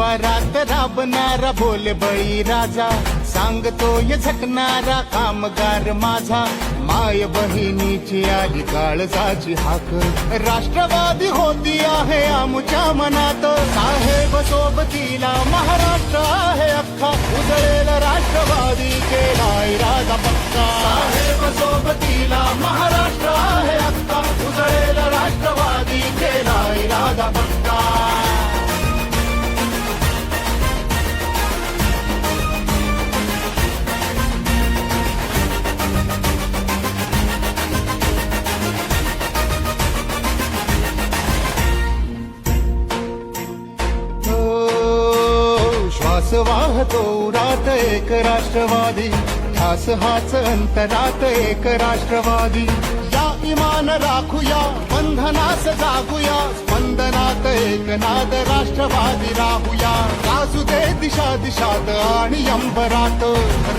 शिवारात राबणारा बोल बळी राजा, सांगतोय झटणारा कामगार माझा, माय बहिणीची आली काळजाची हाक, राष्ट्रवादी होती आहे आमच्या मनात, साहेब सोबतीला महाराष्ट्र आहे अख्खा, उजळेल राष्ट्रवादी केला इरादा पक्का, साहेब सोबतीला महाराष्ट्र आहे अख्खा, उजळेल राष्ट्रवादी केला इरादा पक्का. श्वास वाहतो उरात एक राष्ट्रवादी, ठास हाच अंतरात एक राष्ट्रवादी, या इमान राखूया बंधनास जागूया, स्पंदनात एक नाद राष्ट्रवादी राहूया, गाजू दे दिशा दिशात आणि अंबरात,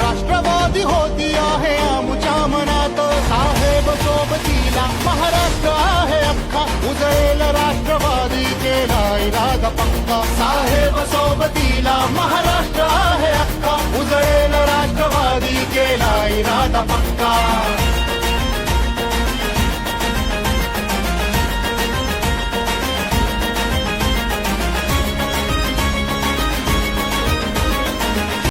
राष्ट्रवादी होती आहे आमच्या मनात, साहेब सोबतीला महाराष्ट्र आहे अख्खा, उजळेल राष्ट्रवादी केला इरादा पक्का, साहेब सोबतीला महाराष्ट्र आहे अख्खा, उजळेल राष्ट्रवादी केला इरादा पक्का.